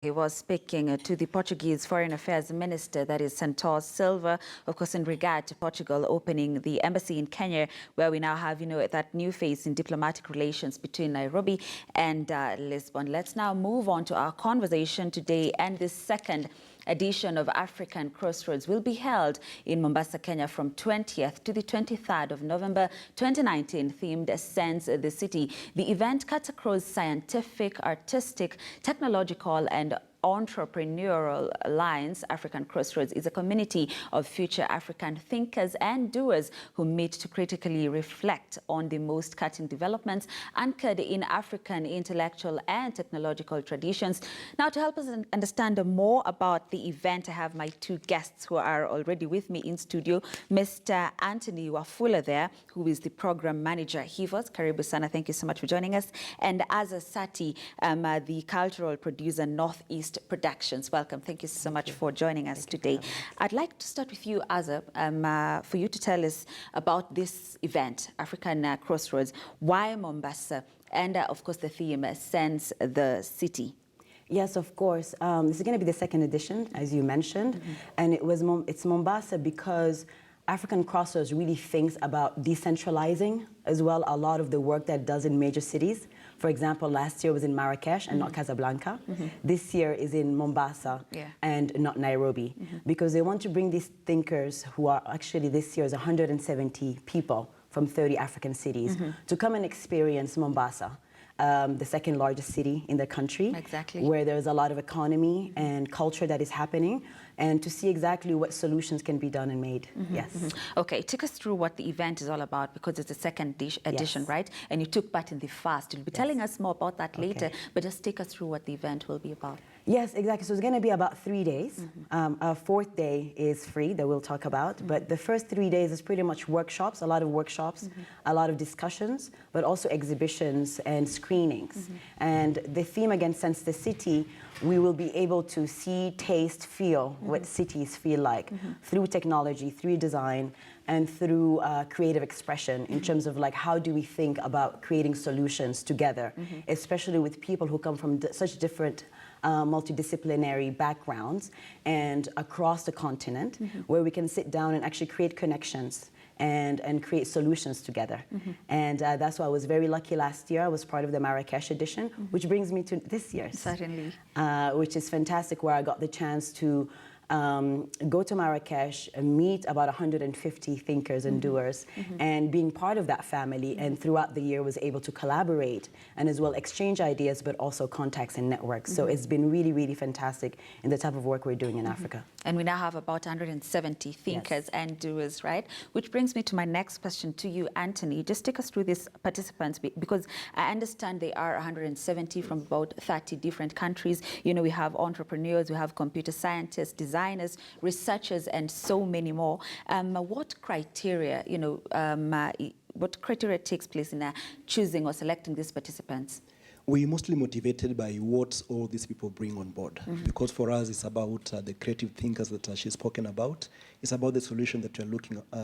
He was speaking to the Portuguese Foreign Affairs Minister, that is Santos Silva, of course, in regard to Portugal opening the embassy in Kenya, where we now have, that new phase in diplomatic relations between Nairobi and Lisbon. Let's now move on to our conversation today, and this second edition of African Crossroads will be held in Mombasa, Kenya from 20th to the 23rd of November 2019, themed Sense the City. The event cuts across scientific, artistic, technological and entrepreneurial lines. African Crossroads is a community of future African thinkers and doers who meet to critically reflect on the most cutting developments anchored in African intellectual and technological traditions. Now, to help us understand more about the event, I have my two guests who are already with me in studio. Mr. Anthony Wafula there, who is the program manager, HIVOS. Karibu sana, thank you so much for joining us. And Azza Sati, the cultural producer, Northeast Productions. Welcome. Thank you so much for joining us today. I'd like to start with you, Azza, for you to tell us about this event, African Crossroads. Why Mombasa? And of course, the theme, Sense the City. Yes, of course. This is going to be the second edition, as you mentioned, and it's Mombasa because African Crossroads really thinks about decentralizing as well a lot of the work that it does in major cities. For example, last year was in Marrakesh and not Casablanca. This year is in Mombasa and not Nairobi, because they want to bring these thinkers who are actually this year is 170 people from 30 African cities to come and experience Mombasa. The second largest city in the country, where there's a lot of economy and culture that is happening, and to see exactly what solutions can be done and made. Yes. Okay, take us through what the event is all about, because it's the second edition, right? And you took part in the first. You'll be telling us more about that later, but just take us through what the event will be about. Yes, exactly. So it's going to be about 3 days. Our fourth day is free, that we'll talk about. But the first 3 days is pretty much workshops, a lot of workshops, a lot of discussions, but also exhibitions and screenings. And the theme, again, Sense the City, we will be able to see, taste, feel what cities feel like through technology, through design, and through creative expression in terms of like how do we think about creating solutions together, especially with people who come from such different multidisciplinary backgrounds and across the continent, where we can sit down and actually create connections and create solutions together. And that's why I was very lucky last year. I was part of the Marrakesh edition, which brings me to this year's. Certainly. Which is fantastic, where I got the chance to go to Marrakesh and meet about 150 thinkers and doers, and being part of that family, and throughout the year was able to collaborate and as well exchange ideas, but also contacts and networks. So it's been really, really fantastic in the type of work we're doing in Africa. And we now have about 170 thinkers and doers, right? Which brings me to my next question to you, Anthony. Just take us through these participants, because I understand they are 170 from about 30 different countries. We have entrepreneurs, we have computer scientists, designers, researchers, and so many more. What criteria, what criteria takes place in choosing or selecting these participants? We're mostly motivated by what all these people bring on board, because for us it's about the creative thinkers that she's spoken about. It's about the solution that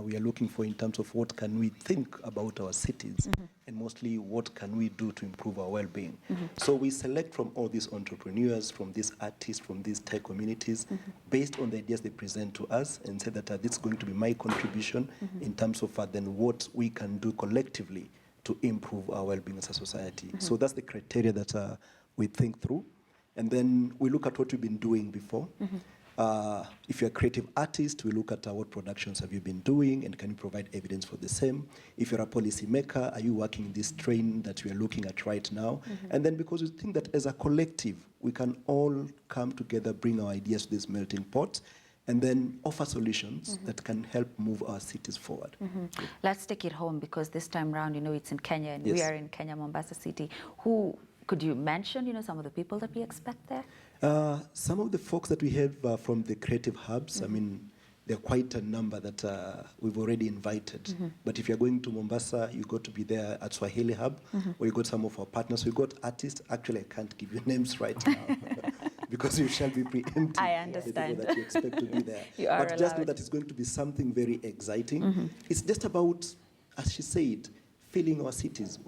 we are looking for in terms of what can we think about our cities, and mostly what can we do to improve our well-being. So we select from all these entrepreneurs, from these artists, from these tech communities, based on the ideas they present to us, and say that this is going to be my contribution in terms of then what we can do collectively to improve our well-being as a society. So that's the criteria that we think through. And then we look at what we've been doing before. If you're a creative artist, we look at what productions have you been doing, and can you provide evidence for the same. If you're a policy maker, are you working in this train that we are looking at right now? And then because we think that as a collective, we can all come together, bring our ideas to this melting pot, and then offer solutions that can help move our cities forward. Let's take it home, because this time around, it's in Kenya, and we are in Kenya, Mombasa City. Who could you mention, some of the people that we expect there? Some of the folks that we have from the creative hubs, I mean, there are quite a number that we've already invited. But if you're going to Mombasa, you got to be there at Swahili Hub, or you got some of our partners. We got artists. Actually, I can't give you names right now because you shall be preempting. I understand. The people that you expect to be there. But just know that it's going to be something very exciting. It's just about, as she said, filling our cities.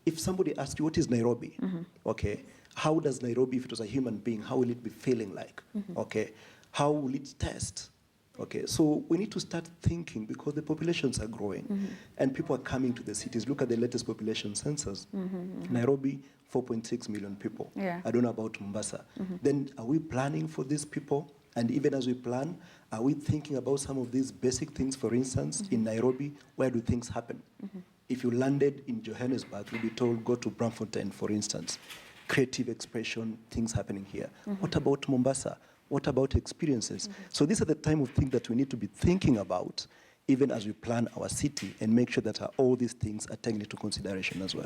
If somebody asks you, what is Nairobi? Okay. how does Nairobi, if it was a human being, how will it be feeling like? Okay, how will it test? Okay, so we need to start thinking because the populations are growing and people are coming to the cities. Look at the latest population census. Nairobi, 4.6 million people. Yeah. I don't know about Mombasa. Then are we planning for these people? And even as we plan, are we thinking about some of these basic things? For instance, in Nairobi, where do things happen? If you landed in Johannesburg, you'll be told, go to Braamfontein, for instance. Creative expression, things happening here. What about Mombasa? What about experiences? So these are the time of things that we need to be thinking about, even as we plan our city, and make sure that all these things are taken into consideration as well.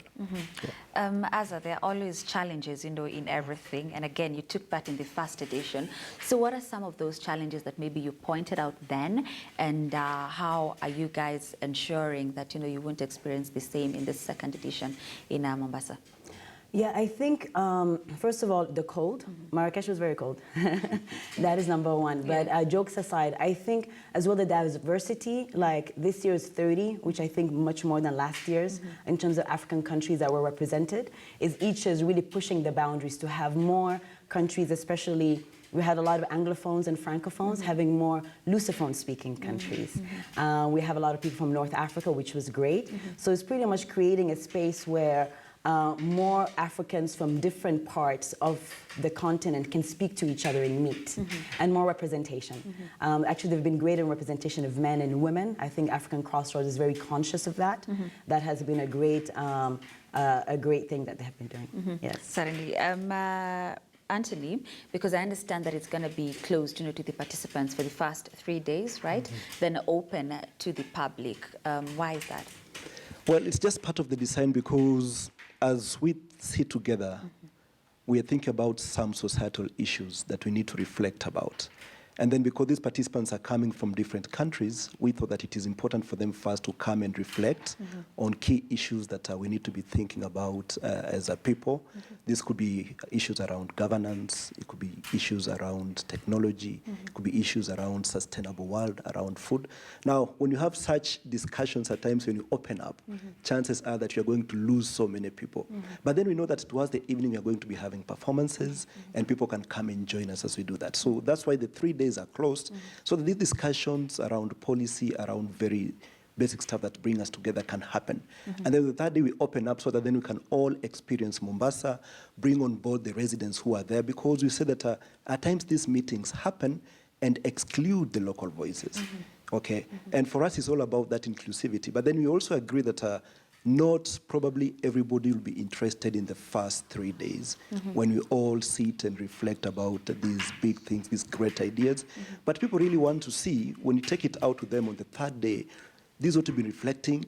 Asa, there are always challenges, in everything. And again, you took part in the first edition. So what are some of those challenges that maybe you pointed out then? And how are you guys ensuring that, you won't experience the same in the second edition in Mombasa? Yeah, I think, first of all, the cold. Marrakesh was very cold. That is number one. But jokes aside, I think as well the diversity, like this year's 30, which I think much more than last year's in terms of African countries that were represented, is each is really pushing the boundaries to have more countries, especially we had a lot of Anglophones and Francophones, having more Lusophone speaking countries. We have a lot of people from North Africa, which was great. So it's pretty much creating a space where more Africans from different parts of the continent can speak to each other and meet, and more representation. Actually, they've been great in representation of men and women. I think African Crossroads is very conscious of that. That has been a great thing that they have been doing. Yes, certainly. Anthony, because I understand that it's going to be closed, to the participants for the first 3 days, right? Then open to the public. Why is that? Well, it's just part of the design because as we sit together, we are thinking about some societal issues that we need to reflect about. And then because these participants are coming from different countries, we thought that it is important for them first to come and reflect on key issues that we need to be thinking about as a people. This could be issues around governance, it could be issues around technology, it could be issues around sustainable world, around food. Now, when you have such discussions at times when you open up, chances are that you're going to lose so many people. But then we know that towards the evening, we're going to be having performances and people can come and join us as we do that. So that's why the 3 days are closed, so that these discussions around policy, around very basic stuff that bring us together can happen. And then the third day we open up so that then we can all experience Mombasa, bring on board the residents who are there, because we say that at times these meetings happen and exclude the local voices. Okay, and for us it's all about that inclusivity. But then we also agree that not probably everybody will be interested in the first 3 days when we all sit and reflect about these big things, these great ideas. But people really want to see, when you take it out to them on the third day, these ought to be reflecting,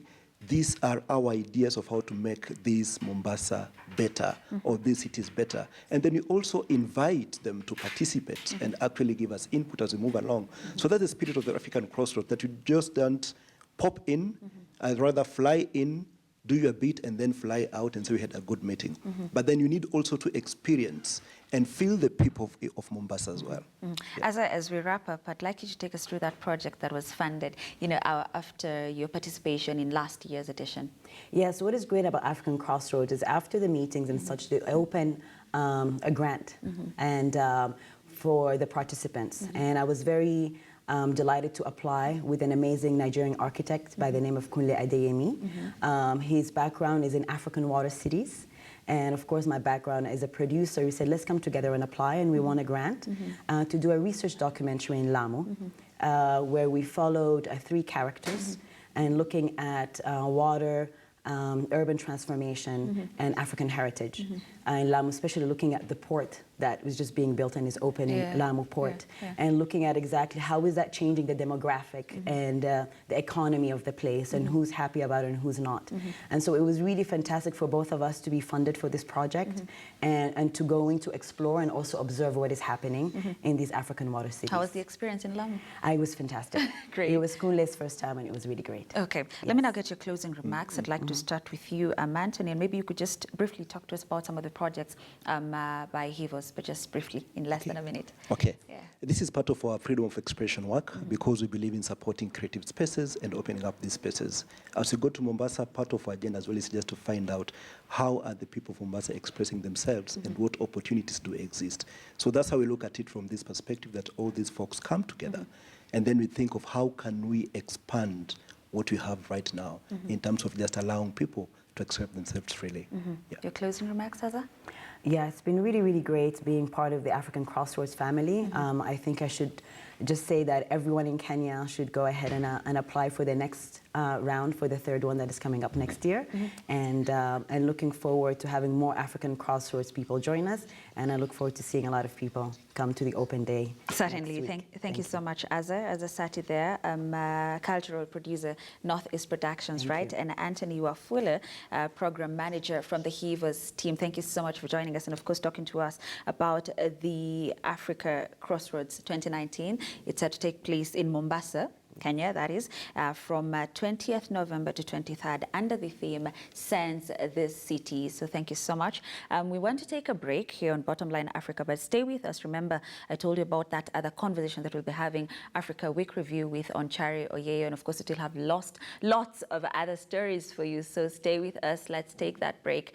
these are our ideas of how to make this Mombasa better or these cities better. And then you also invite them to participate and actually give us input as we move along. So that's the spirit of the African Crossroads, that you just don't pop in, and rather fly in, do your bit, and then fly out and say we had a good meeting. But then you need also to experience and feel the people of Mombasa as well. As we wrap up, I'd like you to take us through that project that was funded, after your participation in last year's edition. Yes, what is great about African Crossroads is after the meetings and such, they open a grant and for the participants. And I was very delighted to apply with an amazing Nigerian architect by the name of Kunle Adeyemi. His background is in African water cities. And of course, my background as a producer, we said, let's come together and apply. And we won a grant to do a research documentary in Lamu, where we followed 3 characters and looking at water, urban transformation, and African heritage. In Lamu, especially looking at the port that was just being built and is opening, Lamu Port, and looking at exactly how is that changing the demographic and the economy of the place, and who's happy about it and who's not. And so it was really fantastic for both of us to be funded for this project and to go in to explore and also observe what is happening in these African water cities. How was the experience in Lamu? It was fantastic. Great. It was Kunle's first time and it was really great. Okay, let me now get your closing remarks. I'd like to start with you, Anthony, and maybe you could just briefly talk to us about some of the projects by HIVOS, but just briefly, in less than a minute. Okay. Yeah. This is part of our freedom of expression work because we believe in supporting creative spaces and opening up these spaces. As we go to Mombasa, part of our agenda as well is just to find out how are the people of Mombasa expressing themselves and what opportunities do exist. So that's how we look at it from this perspective, that all these folks come together and then we think of how can we expand what we have right now in terms of just allowing people to express themselves freely. Yeah. Your closing remarks, Haza? Yeah, it's been really, really great being part of the African Crossroads family. I think I should just say that everyone in Kenya should go ahead and apply for the next round, for the third one that is coming up next year. And looking forward to having more African Crossroads people join us. And I look forward to seeing a lot of people come to the open day. Certainly. next week. Thank you so much, Azza. Azza Sati there, cultural producer, Northeast Productions, right? And Anthony Wafula, program manager from the HIVOS team. Thank you so much for joining us and, of course, talking to us about the Africa Crossroads 2019. It's set to take place in Mombasa, Kenya, that is, from 20th November to 23rd under the theme Sense This City. So thank you so much. We want to take a break here on Bottom Line Africa, but stay with us. Remember, I told you about that other conversation that we'll be having, Africa Week Review with Onchari Oyeyo, and of course it will have lots of other stories for you. So stay with us. Let's take that break.